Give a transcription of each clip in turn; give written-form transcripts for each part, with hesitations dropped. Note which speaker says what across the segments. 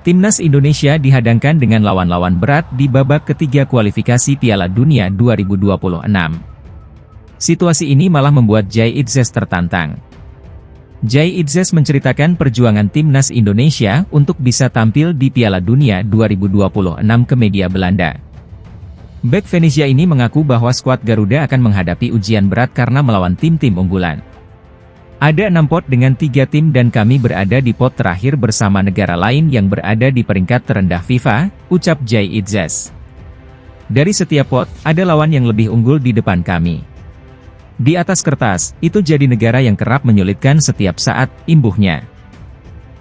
Speaker 1: Timnas Indonesia dihadangkan dengan lawan-lawan berat di babak ketiga kualifikasi Piala Dunia 2026. Situasi ini malah membuat Jay Itzes tertantang. Jay Itzes menceritakan perjuangan Timnas Indonesia untuk bisa tampil di Piala Dunia 2026 ke media Belanda. Bek Venezia ini mengaku bahwa skuad Garuda akan menghadapi ujian berat karena melawan tim-tim unggulan. Ada 6 pot dengan 3 tim dan kami berada di pot terakhir bersama negara lain yang berada di peringkat terendah FIFA, ucap Jay Itzes. Dari setiap pot, ada lawan yang lebih unggul di depan kami. Di atas kertas, itu jadi negara yang kerap menyulitkan setiap saat, imbuhnya.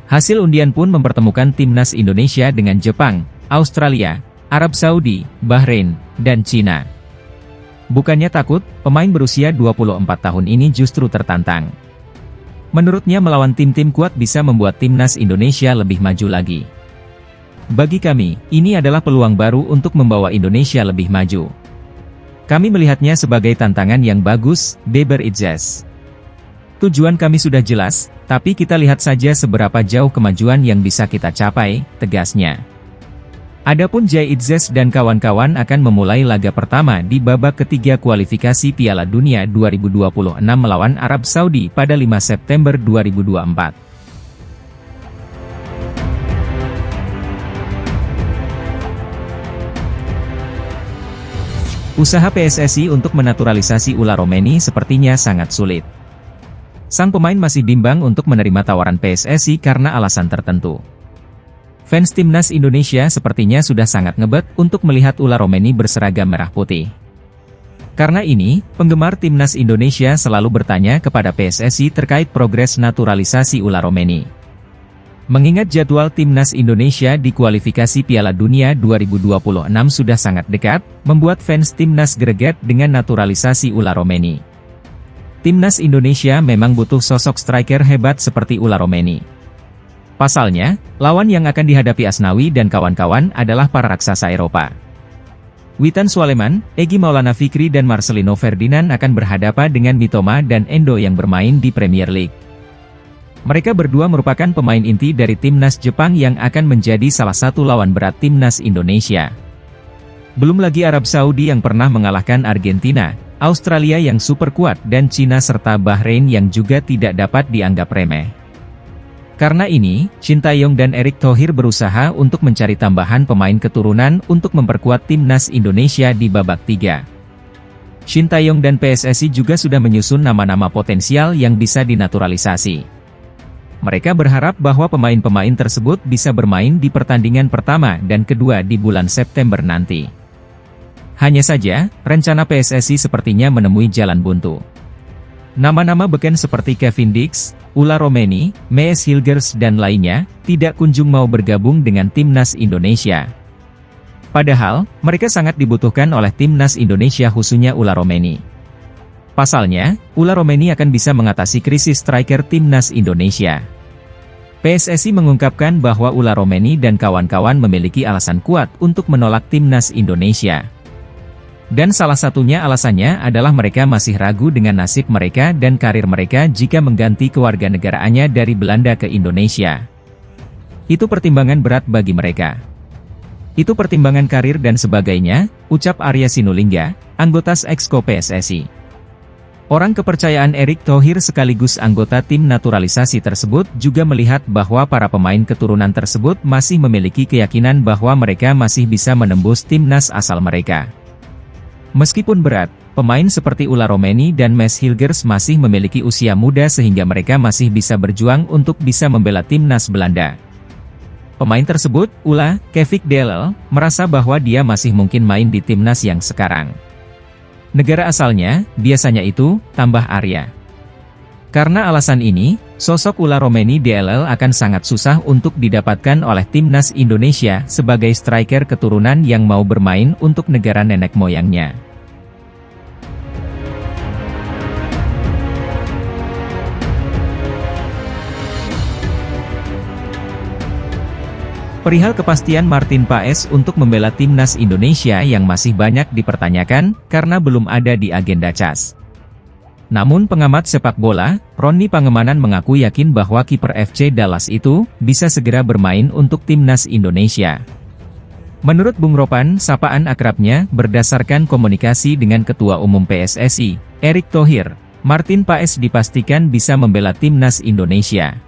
Speaker 1: Hasil undian pun mempertemukan Timnas Indonesia dengan Jepang, Australia, Arab Saudi, Bahrain, dan Cina. Bukannya takut, pemain berusia 24 tahun ini justru tertantang. Menurutnya melawan tim-tim kuat bisa membuat Timnas Indonesia lebih maju lagi. Bagi kami, ini adalah peluang baru untuk membawa Indonesia lebih maju. Kami melihatnya sebagai tantangan yang bagus, beber Itzes. Tujuan kami sudah jelas, tapi kita lihat saja seberapa jauh kemajuan yang bisa kita capai, tegasnya. Adapun Jay Itzes dan kawan-kawan akan memulai laga pertama di babak ketiga kualifikasi Piala Dunia 2026 melawan Arab Saudi pada 5 September 2024. Usaha PSSI untuk menaturalisasi Ula Romeni sepertinya sangat sulit. Sang pemain masih bimbang untuk menerima tawaran PSSI karena alasan tertentu. Fans Timnas Indonesia sepertinya sudah sangat ngebet untuk melihat Ula Romeni berseragam merah putih. Karena ini, penggemar Timnas Indonesia selalu bertanya kepada PSSI terkait progres naturalisasi Ula Romeni. Mengingat jadwal Timnas Indonesia di kualifikasi Piala Dunia 2026 sudah sangat dekat, membuat fans Timnas greget dengan naturalisasi Ula Romeni. Timnas Indonesia memang butuh sosok striker hebat seperti Ula Romeni. Pasalnya, lawan yang akan dihadapi Asnawi dan kawan-kawan adalah para raksasa Eropa. Witan Sualeman, Egy Maulana Fikri dan Marcelino Ferdinand akan berhadapan dengan Mitoma dan Endo yang bermain di Premier League. Mereka berdua merupakan pemain inti dari Timnas Jepang yang akan menjadi salah satu lawan berat Timnas Indonesia. Belum lagi Arab Saudi yang pernah mengalahkan Argentina, Australia yang super kuat dan Cina serta Bahrain yang juga tidak dapat dianggap remeh. Karena ini, Shin Tae-yong dan Erick Thohir berusaha untuk mencari tambahan pemain keturunan untuk memperkuat Timnas Indonesia di babak 3. Shin Tae-yong dan PSSI juga sudah menyusun nama-nama potensial yang bisa dinaturalisasi. Mereka berharap bahwa pemain-pemain tersebut bisa bermain di pertandingan pertama dan kedua di bulan September nanti. Hanya saja, rencana PSSI sepertinya menemui jalan buntu. Nama-nama beken seperti Kevin Dix, Ula Romeni, Mees Hilgers dan lainnya, tidak kunjung mau bergabung dengan Timnas Indonesia. Padahal, mereka sangat dibutuhkan oleh Timnas Indonesia khususnya Ula Romeni. Pasalnya, Ula Romeni akan bisa mengatasi krisis striker Timnas Indonesia. PSSI mengungkapkan bahwa Ula Romeni dan kawan-kawan memiliki alasan kuat untuk menolak Timnas Indonesia. Dan salah satunya alasannya adalah mereka masih ragu dengan nasib mereka dan karir mereka jika mengganti kewarganegaraannya dari Belanda ke Indonesia. Itu pertimbangan berat bagi mereka. Itu pertimbangan karir dan sebagainya, ucap Arya Sinulinga, anggota Exco PSSI. Orang kepercayaan Erick Thohir sekaligus anggota tim naturalisasi tersebut juga melihat bahwa para pemain keturunan tersebut masih memiliki keyakinan bahwa mereka masih bisa menembus timnas asal mereka. Meskipun berat, pemain seperti Ula Romeni dan Mees Hilgers masih memiliki usia muda sehingga mereka masih bisa berjuang untuk bisa membela timnas Belanda. Pemain tersebut, Ula, Kevik Delel, merasa bahwa dia masih mungkin main di timnas yang sekarang. Negara asalnya, biasanya itu, tambah Arya. Karena alasan ini, sosok Ula Romeni DLL akan sangat susah untuk didapatkan oleh timnas Indonesia sebagai striker keturunan yang mau bermain untuk negara nenek moyangnya. Perihal kepastian Martin Paes untuk membela timnas Indonesia yang masih banyak dipertanyakan, karena belum ada di agenda CAS. Namun pengamat sepak bola, Roni Pangemanan mengaku yakin bahwa kiper FC Dallas itu, bisa segera bermain untuk timnas Indonesia. Menurut Bung Ropan, sapaan akrabnya, berdasarkan komunikasi dengan Ketua Umum PSSI, Erick Thohir, Martin Paes dipastikan bisa membela timnas Indonesia.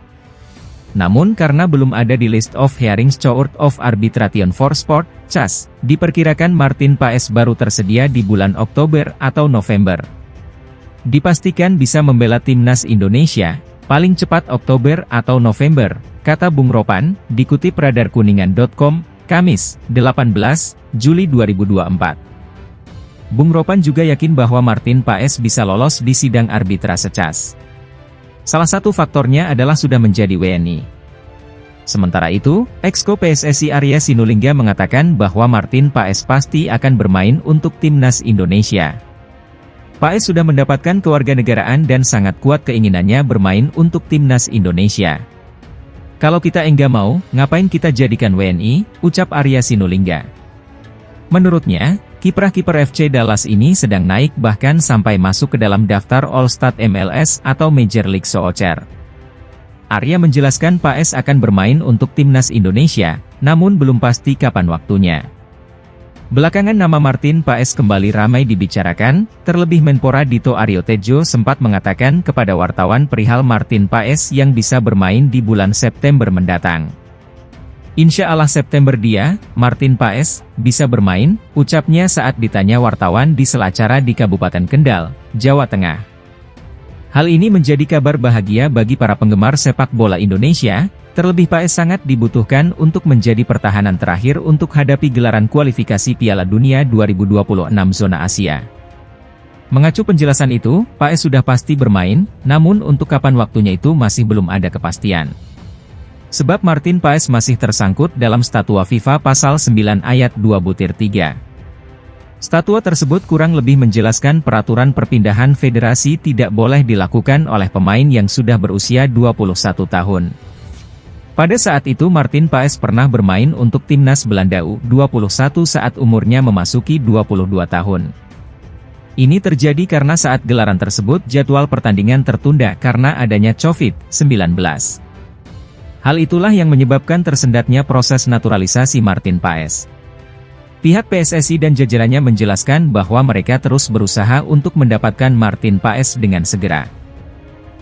Speaker 1: Namun karena belum ada di List of Hearings Court of Arbitration for Sport, CAS, diperkirakan Martin Paes baru tersedia di bulan Oktober atau November. Dipastikan bisa membela timnas Indonesia, paling cepat Oktober atau November, kata Bung Ropan, dikutip radarkuningan.com, Kamis, 18 Juli 2024. Bung Ropan juga yakin bahwa Martin Paes bisa lolos di sidang arbitrase CAS. Salah satu faktornya adalah sudah menjadi WNI. Sementara itu, Exco PSSI Arya Sinulinga mengatakan bahwa Martin Paes pasti akan bermain untuk timnas Indonesia. Paes sudah mendapatkan kewarganegaraan dan sangat kuat keinginannya bermain untuk timnas Indonesia. Kalau kita enggak mau, ngapain kita jadikan WNI, ucap Arya Sinulinga. Menurutnya, kiprah-kiper FC Dallas ini sedang naik bahkan sampai masuk ke dalam daftar All-Star MLS atau Major League Soccer. Arya menjelaskan Paes akan bermain untuk timnas Indonesia, namun belum pasti kapan waktunya. Belakangan nama Martin Paes kembali ramai dibicarakan, terlebih Menpora Dito Aryo Tejo sempat mengatakan kepada wartawan perihal Martin Paes yang bisa bermain di bulan September mendatang. Insya Allah September dia, Martin Paes, bisa bermain, ucapnya saat ditanya wartawan di sela acara di Kabupaten Kendal, Jawa Tengah. Hal ini menjadi kabar bahagia bagi para penggemar sepak bola Indonesia, terlebih Paes sangat dibutuhkan untuk menjadi pertahanan terakhir untuk hadapi gelaran kualifikasi Piala Dunia 2026 zona Asia. Mengacu penjelasan itu, Paes sudah pasti bermain, namun untuk kapan waktunya itu masih belum ada kepastian. Sebab Martin Paes masih tersangkut dalam Statwa FIFA Pasal 9 Ayat 2-3. Statwa tersebut kurang lebih menjelaskan peraturan perpindahan federasi tidak boleh dilakukan oleh pemain yang sudah berusia 21 tahun. Pada saat itu Martin Paes pernah bermain untuk timnas Belanda U21 saat umurnya memasuki 22 tahun. Ini terjadi karena saat gelaran tersebut jadwal pertandingan tertunda karena adanya COVID-19. Hal itulah yang menyebabkan tersendatnya proses naturalisasi Martin Paes. Pihak PSSI dan jajarannya menjelaskan bahwa mereka terus berusaha untuk mendapatkan Martin Paes dengan segera.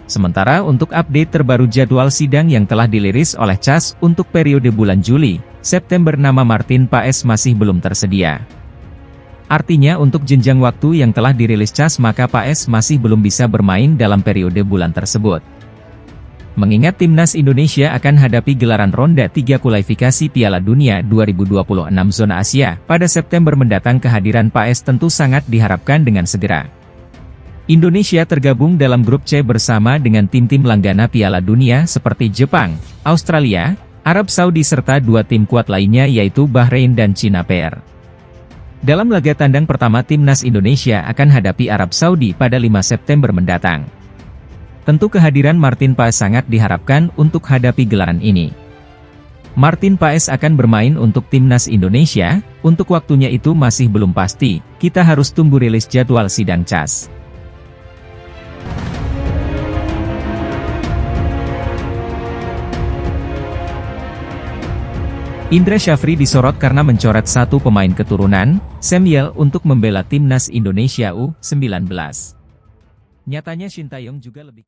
Speaker 1: Sementara untuk update terbaru jadwal sidang yang telah diliris oleh CAS untuk periode bulan Juli, September nama Martin Paes masih belum tersedia. Artinya untuk jenjang waktu yang telah dirilis CAS maka Paes masih belum bisa bermain dalam periode bulan tersebut. Mengingat timnas Indonesia akan hadapi gelaran ronde 3 kualifikasi Piala Dunia 2026 zona Asia pada September mendatang, kehadiran Paes tentu sangat diharapkan dengan segera. Indonesia tergabung dalam grup C bersama dengan tim-tim langgana Piala Dunia seperti Jepang, Australia, Arab Saudi serta 2 tim kuat lainnya yaitu Bahrain dan Cina PR. Dalam laga tandang pertama timnas Indonesia akan hadapi Arab Saudi pada 5 September mendatang. Tentu kehadiran Martin Paes sangat diharapkan untuk hadapi gelaran ini. Martin Paes akan bermain untuk timnas Indonesia, untuk waktunya itu masih belum pasti, kita harus tunggu rilis jadwal sidang CAS. Indra Syafri disorot karena mencoret satu pemain keturunan, Samuel untuk membela timnas Indonesia U19. Nyatanya Shin Taeyong juga lebih